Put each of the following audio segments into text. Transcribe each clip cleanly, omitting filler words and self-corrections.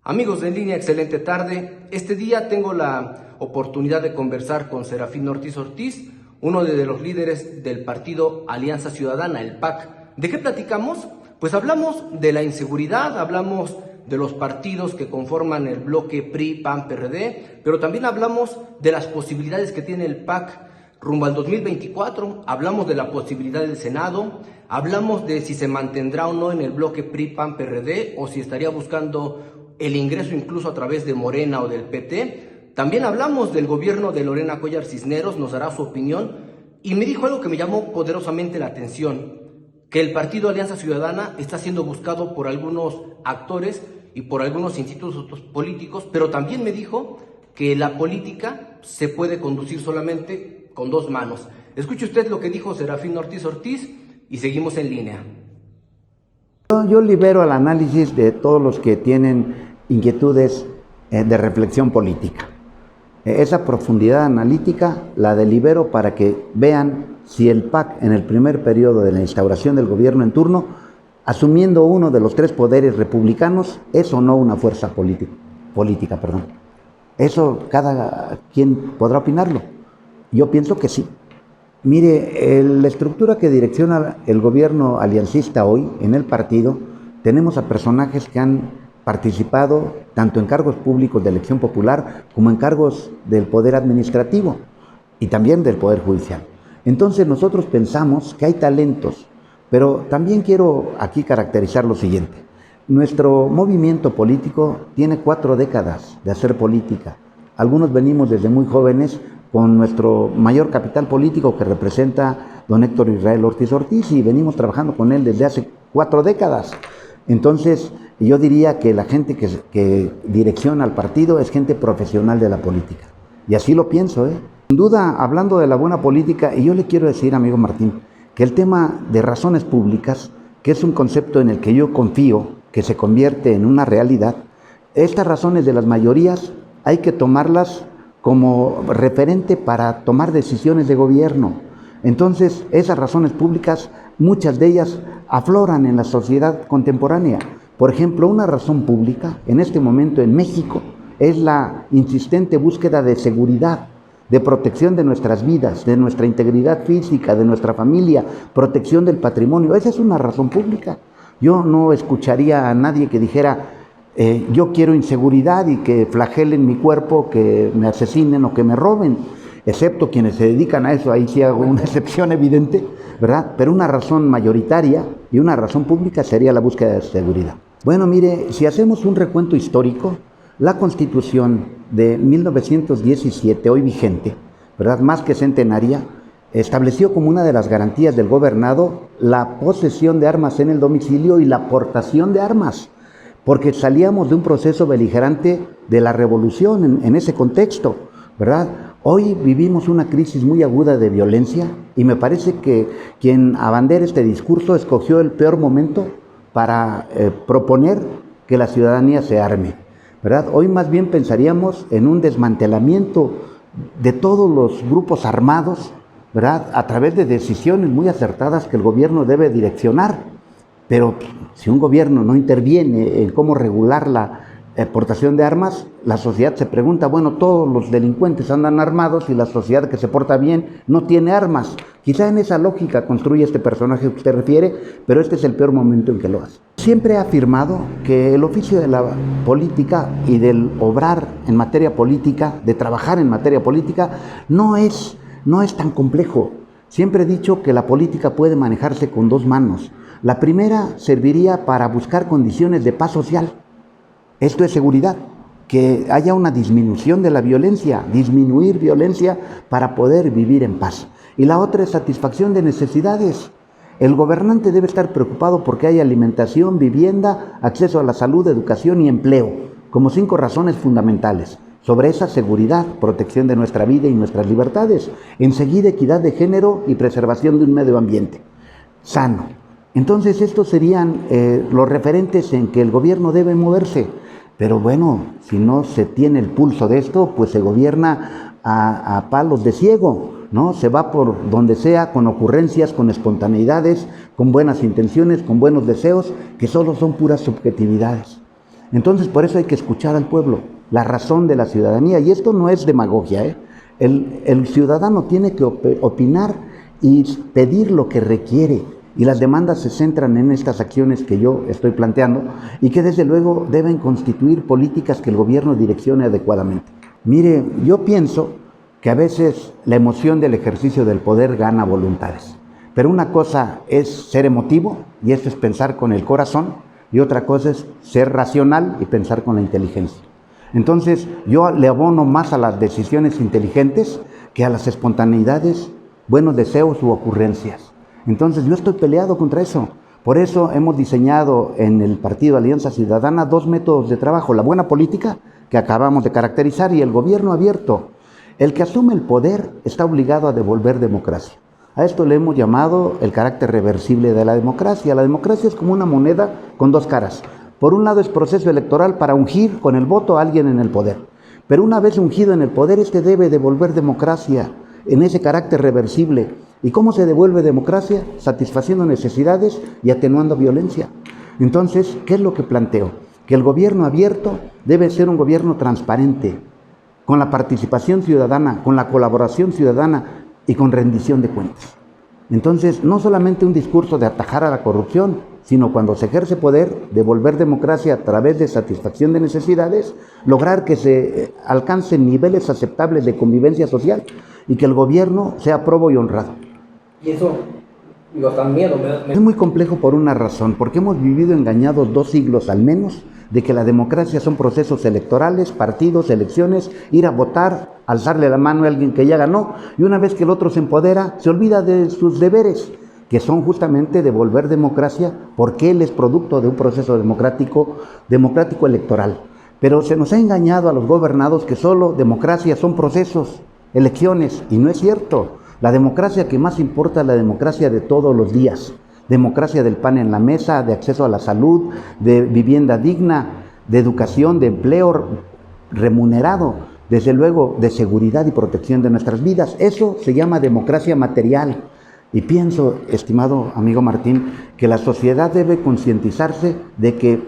Amigos de En Línea, excelente tarde. Este día tengo la oportunidad de conversar con Serafín Ortiz Ortiz, uno de los líderes del partido Alianza Ciudadana, el PAC. ¿De qué platicamos? Pues hablamos de la inseguridad, hablamos de los partidos que conforman el bloque PRI, PAN, PRD, pero también hablamos de las posibilidades que tiene el PAC rumbo al 2024, hablamos de la posibilidad del Senado, hablamos de si se mantendrá o no en el bloque PRI, PAN, PRD o si estaría buscando el ingreso incluso a través de Morena o del PT. También hablamos del gobierno de Lorena Cuéllar Cisneros, nos dará su opinión, y me dijo algo que me llamó poderosamente la atención, que el partido Alianza Ciudadana está siendo buscado por algunos actores y por algunos institutos políticos, pero también me dijo que la política se puede conducir solamente con dos manos. Escuche usted lo que dijo Serafín Ortiz Ortiz y seguimos en línea. Yo libero al análisis de todos los que tienen inquietudes de reflexión política. Esa profundidad analítica la delibero para que vean si el PAC en el primer periodo de la instauración del gobierno en turno, asumiendo uno de los tres poderes republicanos, es o no una fuerza política. Eso cada quien podrá opinarlo. Yo pienso que sí. Mire, la estructura que direcciona el gobierno aliancista hoy en el partido, tenemos a personajes que han participado tanto en cargos públicos de elección popular como en cargos del poder administrativo y también del poder judicial. Entonces nosotros pensamos que hay talentos, pero también quiero aquí caracterizar lo siguiente. Nuestro movimiento político tiene 4 décadas de hacer política. Algunos venimos desde muy jóvenes con nuestro mayor capital político que representa don Héctor Israel Ortiz Ortiz y venimos trabajando con él desde hace 4 décadas. Entonces yo diría que la gente que direcciona al partido es gente profesional de la política. Y así lo pienso, Sin duda, hablando de la buena política, y yo le quiero decir, amigo Martín, que el tema de razones públicas, que es un concepto en el que yo confío, que se convierte en una realidad, estas razones de las mayorías hay que tomarlas como referente para tomar decisiones de gobierno. Entonces, esas razones públicas, muchas de ellas afloran en la sociedad contemporánea. Por ejemplo, una razón pública en este momento en México es la insistente búsqueda de seguridad, de protección de nuestras vidas, de nuestra integridad física, de nuestra familia, protección del patrimonio. Esa es una razón pública. Yo no escucharía a nadie que dijera yo quiero inseguridad y que flagelen mi cuerpo, que me asesinen o que me roben, excepto quienes se dedican a eso, ahí sí hago una excepción evidente, ¿verdad? Pero una razón mayoritaria y una razón pública sería la búsqueda de seguridad. Bueno, mire, si hacemos un recuento histórico, la Constitución de 1917, hoy vigente, ¿verdad? Más que centenaria, estableció como una de las garantías del gobernado la posesión de armas en el domicilio y la aportación de armas, porque salíamos de un proceso beligerante de la revolución en ese contexto, ¿verdad? Hoy vivimos una crisis muy aguda de violencia y me parece que quien abandera este discurso escogió el peor momento para proponer que la ciudadanía se arme, ¿verdad? Hoy más bien pensaríamos en un desmantelamiento de todos los grupos armados, ¿verdad? A través de decisiones muy acertadas que el gobierno debe direccionar. Pero si un gobierno no interviene en cómo regular la portación de armas, la sociedad se pregunta, bueno, todos los delincuentes andan armados y la sociedad que se porta bien no tiene armas. Quizá en esa lógica construye este personaje que usted refiere, pero este es el peor momento en que lo hace. Siempre he afirmado que el oficio de la política y del obrar en materia política, de trabajar en materia política, no es tan complejo. Siempre he dicho que la política puede manejarse con 2 manos. La primera serviría para buscar condiciones de paz social. Esto es seguridad, que haya una disminución de la violencia, disminuir violencia para poder vivir en paz. Y la otra es satisfacción de necesidades. El gobernante debe estar preocupado porque haya alimentación, vivienda, acceso a la salud, educación y empleo, como 5 razones fundamentales. Sobre esa seguridad, protección de nuestra vida y nuestras libertades. Enseguida, equidad de género y preservación de un medio ambiente sano. Entonces estos serían los referentes en que el gobierno debe moverse. Pero bueno, si no se tiene el pulso de esto, pues se gobierna a palos de ciego, ¿no? Se va por donde sea con ocurrencias, con espontaneidades, con buenas intenciones, con buenos deseos, que solo son puras subjetividades. Entonces, por eso hay que escuchar al pueblo, la razón de la ciudadanía. Y esto no es demagogia, ¿eh? El ciudadano tiene que opinar y pedir lo que requiere. Y las demandas se centran en estas acciones que yo estoy planteando y que desde luego deben constituir políticas que el gobierno direccione adecuadamente. Mire, yo pienso que a veces la emoción del ejercicio del poder gana voluntades. Pero una cosa es ser emotivo, y esto es pensar con el corazón, y otra cosa es ser racional y pensar con la inteligencia. Entonces, yo le abono más a las decisiones inteligentes que a las espontaneidades, buenos deseos u ocurrencias. Entonces, yo estoy peleado contra eso. Por eso hemos diseñado en el Partido Alianza Ciudadana 2 métodos de trabajo: la buena política, que acabamos de caracterizar, y el gobierno abierto. El que asume el poder está obligado a devolver democracia. A esto le hemos llamado el carácter reversible de la democracia. La democracia es como una moneda con 2 caras. Por un lado es proceso electoral para ungir con el voto a alguien en el poder. Pero una vez ungido en el poder, este debe devolver democracia en ese carácter reversible. ¿Y cómo se devuelve democracia? Satisfaciendo necesidades y atenuando violencia. Entonces, ¿qué es lo que planteo? Que el gobierno abierto debe ser un gobierno transparente, con la participación ciudadana, con la colaboración ciudadana y con rendición de cuentas. Entonces, no solamente un discurso de atajar a la corrupción, sino cuando se ejerce poder, devolver democracia a través de satisfacción de necesidades, lograr que se alcancen niveles aceptables de convivencia social y que el gobierno sea probo y honrado. Y eso, digo, hasta miedo. Es muy complejo por una razón, porque hemos vivido engañados 2 siglos al menos de que la democracia son procesos electorales, partidos, elecciones, ir a votar, alzarle la mano a alguien que ya ganó, y una vez que el otro se empodera, se olvida de sus deberes, que son justamente devolver democracia, porque él es producto de un proceso democrático electoral. Pero se nos ha engañado a los gobernados que solo democracia son procesos, elecciones, y no es cierto. La democracia que más importa es la democracia de todos los días. Democracia del pan en la mesa, de acceso a la salud, de vivienda digna, de educación, de empleo remunerado, desde luego de seguridad y protección de nuestras vidas. Eso se llama democracia material. Y pienso, estimado amigo Martín, que la sociedad debe concientizarse de que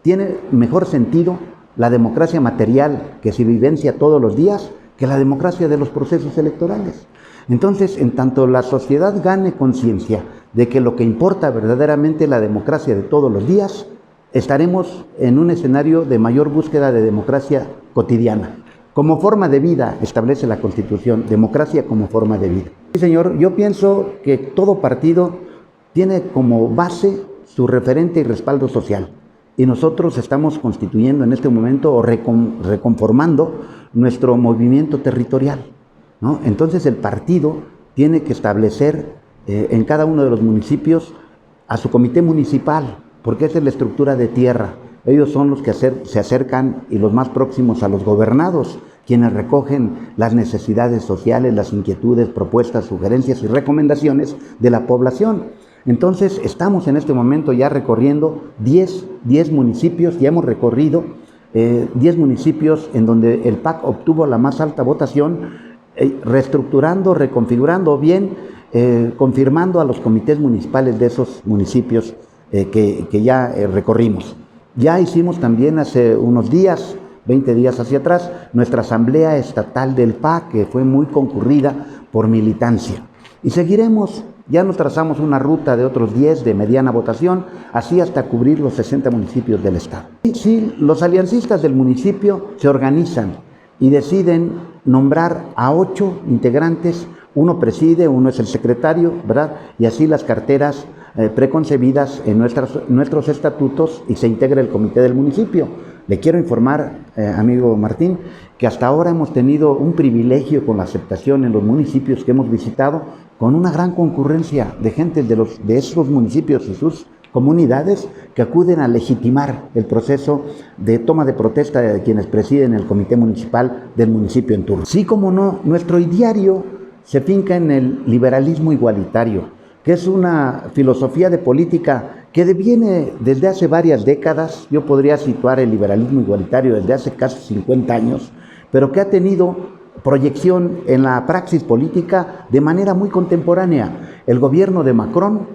tiene mejor sentido la democracia material que se vivencia todos los días que la democracia de los procesos electorales. Entonces, en tanto la sociedad gane conciencia de que lo que importa verdaderamente es la democracia de todos los días, estaremos en un escenario de mayor búsqueda de democracia cotidiana. Como forma de vida, establece la Constitución, democracia como forma de vida. Sí, señor, yo pienso que todo partido tiene como base su referente y respaldo social. Y nosotros estamos constituyendo en este momento o reconformando nuestro movimiento territorial, ¿no? Entonces el partido tiene que establecer en cada uno de los municipios a su comité municipal, porque esa es la estructura de tierra. Ellos son los que se acercan y los más próximos a los gobernados, quienes recogen las necesidades sociales, las inquietudes, propuestas, sugerencias y recomendaciones de la población. Entonces, estamos en este momento ya recorriendo 10 municipios, ya hemos recorrido 10 municipios en donde el PAC obtuvo la más alta votación, reestructurando, reconfigurando o bien confirmando a los comités municipales de esos municipios que ya recorrimos. Ya hicimos también hace unos días, 20 días hacia atrás, nuestra asamblea estatal del PAC, que fue muy concurrida por militancia. Y seguiremos, ya nos trazamos una ruta de otros 10 de mediana votación, así hasta cubrir los 60 municipios del estado. Sí, los aliancistas del municipio se organizan y deciden nombrar a 8 integrantes, uno preside, uno es el secretario, ¿verdad? Y así las carteras preconcebidas en nuestros estatutos, y se integra el comité del municipio. Le quiero informar, amigo Martín, que hasta ahora hemos tenido un privilegio con la aceptación en los municipios que hemos visitado, con una gran concurrencia de gente de esos municipios y sus comunidades que acuden a legitimar el proceso de toma de protesta de quienes presiden el comité municipal del municipio en turno. Sí, como no, nuestro ideario se finca en el liberalismo igualitario, que es una filosofía de política que viene desde hace varias décadas. Yo podría situar el liberalismo igualitario desde hace casi 50 años, pero que ha tenido proyección en la praxis política de manera muy contemporánea. El gobierno de Macron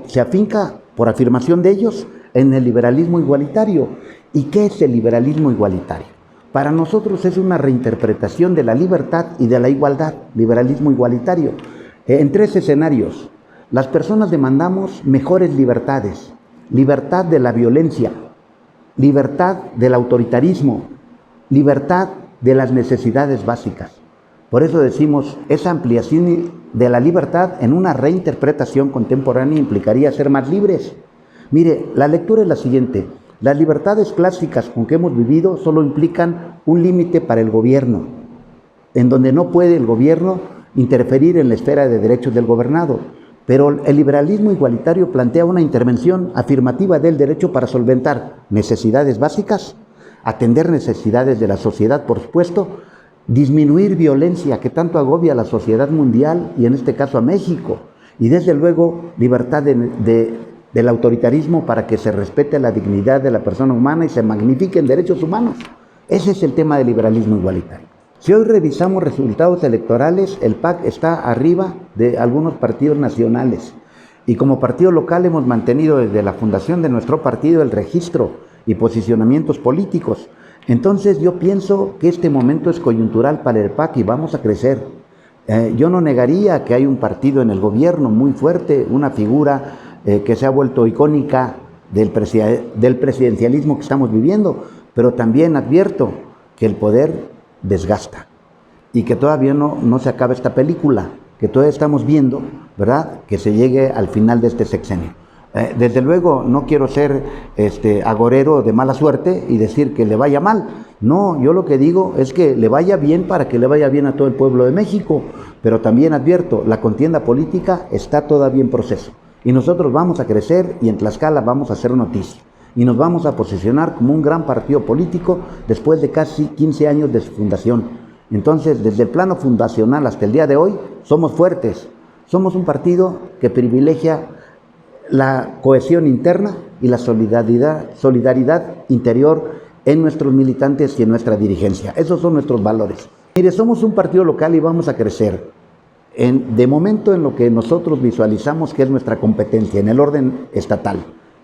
se afinca, por afirmación de ellos, en el liberalismo igualitario. ¿Y qué es el liberalismo igualitario? Para nosotros es una reinterpretación de la libertad y de la igualdad, liberalismo igualitario, en 3 escenarios. Las personas demandamos mejores libertades, libertad de la violencia, libertad del autoritarismo, libertad de las necesidades básicas. Por eso decimos, esa ampliación de la libertad en una reinterpretación contemporánea implicaría ser más libres. Mire, la lectura es la siguiente: las libertades clásicas con que hemos vivido solo implican un límite para el gobierno, en donde no puede el gobierno interferir en la esfera de derechos del gobernado. Pero el liberalismo igualitario plantea una intervención afirmativa del derecho para solventar necesidades básicas, atender necesidades de la sociedad, por supuesto, disminuir violencia que tanto agobia a la sociedad mundial y en este caso a México, y desde luego libertad del autoritarismo para que se respete la dignidad de la persona humana y se magnifiquen derechos humanos. Ese es el tema del liberalismo igualitario. Si hoy revisamos resultados electorales, el PAC está arriba de algunos partidos nacionales y como partido local hemos mantenido desde la fundación de nuestro partido el registro y posicionamientos políticos. Entonces yo pienso que este momento es coyuntural para el PAC y vamos a crecer. Yo no negaría que hay un partido en el gobierno muy fuerte, una figura que se ha vuelto icónica del presidencialismo que estamos viviendo, pero también advierto que el poder desgasta y que todavía no se acaba esta película, que todavía estamos viendo, ¿verdad?, que se llegue al final de este sexenio. Desde luego no quiero ser agorero de mala suerte y decir que le vaya mal. No, yo lo que digo es que le vaya bien para que le vaya bien a todo el pueblo de México, pero también advierto, la contienda política está todavía en proceso y nosotros vamos a crecer y en Tlaxcala vamos a hacer noticia y nos vamos a posicionar como un gran partido político después de casi 15 años de su fundación. Entonces, desde el plano fundacional hasta el día de hoy, somos fuertes. Somos un partido que privilegia la cohesión interna y la solidaridad interior en nuestros militantes y en nuestra dirigencia. Esos son nuestros valores. Mire, somos un partido local y vamos a crecer. De momento en lo que nosotros visualizamos que es nuestra competencia, en el orden estatal,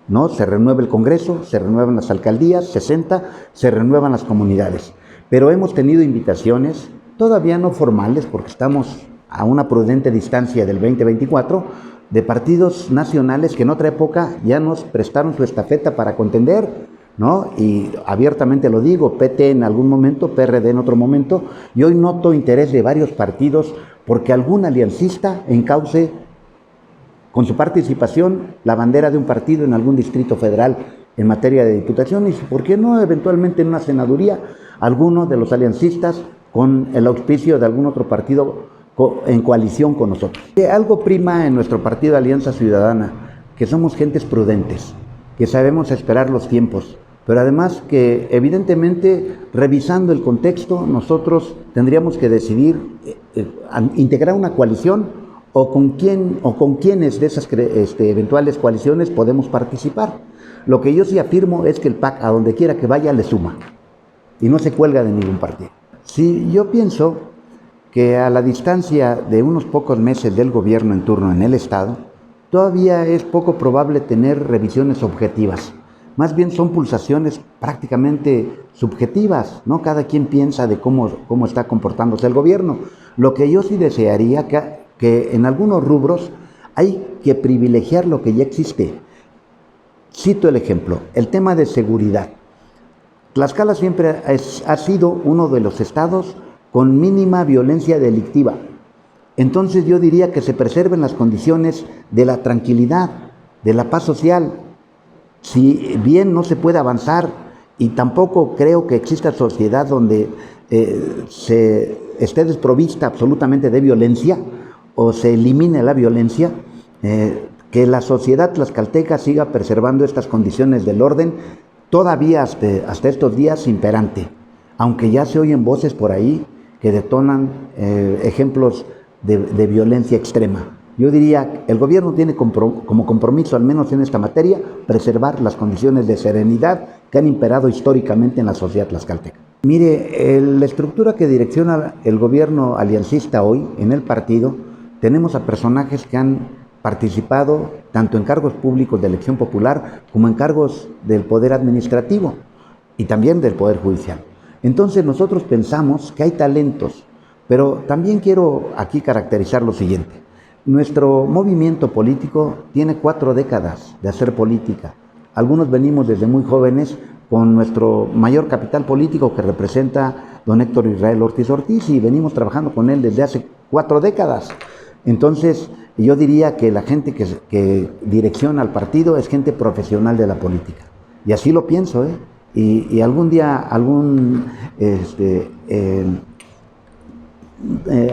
¿no? Se renueva el Congreso, se renuevan las alcaldías, 60, se renuevan las comunidades. Pero hemos tenido invitaciones, todavía no formales, porque estamos a una prudente distancia del 2024, de partidos nacionales que en otra época ya nos prestaron su estafeta para contender, ¿no? Y abiertamente lo digo, PT en algún momento, PRD en otro momento, y hoy noto interés de varios partidos porque algún aliancista encauce con su participación la bandera de un partido en algún distrito federal en materia de diputación y, ¿por qué no, eventualmente en una senaduría, alguno de los aliancistas con el auspicio de algún otro partido en coalición con nosotros? Algo prima en nuestro partido Alianza Ciudadana, que somos gentes prudentes, que sabemos esperar los tiempos, pero además que evidentemente revisando el contexto nosotros tendríamos que decidir integrar una coalición o con quiénes de esas eventuales coaliciones podemos participar. Lo que yo sí afirmo es que el PAC, a donde quiera que vaya, le suma y no se cuelga de ningún partido. Sí, yo pienso que a la distancia de unos pocos meses del gobierno en turno en el Estado, todavía es poco probable tener revisiones objetivas. Más bien son pulsaciones prácticamente subjetivas, ¿no? Cada quien piensa de cómo está comportándose el gobierno. Lo que yo sí desearía que en algunos rubros hay que privilegiar lo que ya existe. Cito el ejemplo, el tema de seguridad. Tlaxcala siempre ha sido uno de los estados con mínima violencia delictiva. Entonces yo diría que se preserven las condiciones de la tranquilidad, de la paz social. Si bien no se puede avanzar y tampoco creo que exista sociedad donde se esté desprovista absolutamente de violencia o se elimine la violencia, que la sociedad tlaxcalteca siga preservando estas condiciones del orden todavía hasta estos días imperante, aunque ya se oyen voces por ahí que detonan ejemplos de violencia extrema. Yo diría, el gobierno tiene como compromiso, al menos en esta materia, preservar las condiciones de serenidad que han imperado históricamente en la sociedad tlaxcalteca. Mire, la estructura que direcciona el gobierno aliancista hoy en el partido, tenemos a personajes que han participado tanto en cargos públicos de elección popular como en cargos del poder administrativo y también del poder judicial. Entonces nosotros pensamos que hay talentos, pero también quiero aquí caracterizar lo siguiente. Nuestro movimiento político tiene 4 décadas de hacer política. Algunos venimos desde muy jóvenes con nuestro mayor capital político que representa don Héctor Israel Ortiz Ortiz, y venimos trabajando con él desde hace 4 décadas. Entonces, yo diría que la gente que direcciona al partido es gente profesional de la política. Y así lo pienso, ¿eh? Y algún día algún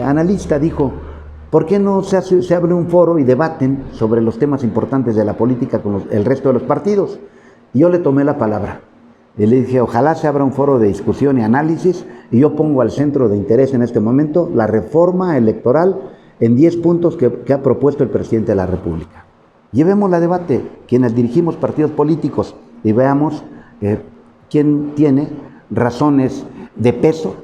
analista dijo, ¿por qué no se abre un foro y debaten sobre los temas importantes de la política con el resto de los partidos? Y yo le tomé la palabra. Y le dije, ojalá se abra un foro de discusión y análisis, y yo pongo al centro de interés en este momento la reforma electoral en 10 puntos que ha propuesto el presidente de la República. Llevémosla a debate, quienes dirigimos partidos políticos, y veamos quién tiene razones de peso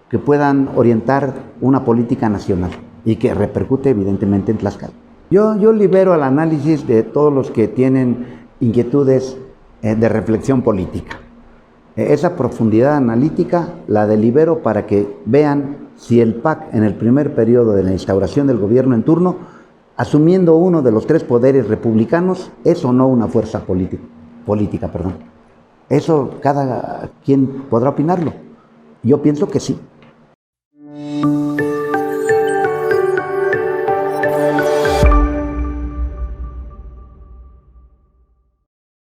que puedan orientar una política nacional y que repercute evidentemente en Tlaxcala. Yo libero al análisis de todos los que tienen inquietudes de reflexión política. Esa profundidad analítica la delibero para que vean si el PAC en el primer periodo de la instauración del gobierno en turno, asumiendo uno de los 3 poderes republicanos, es o no una fuerza política. Eso cada quien podrá opinarlo. Yo pienso que sí.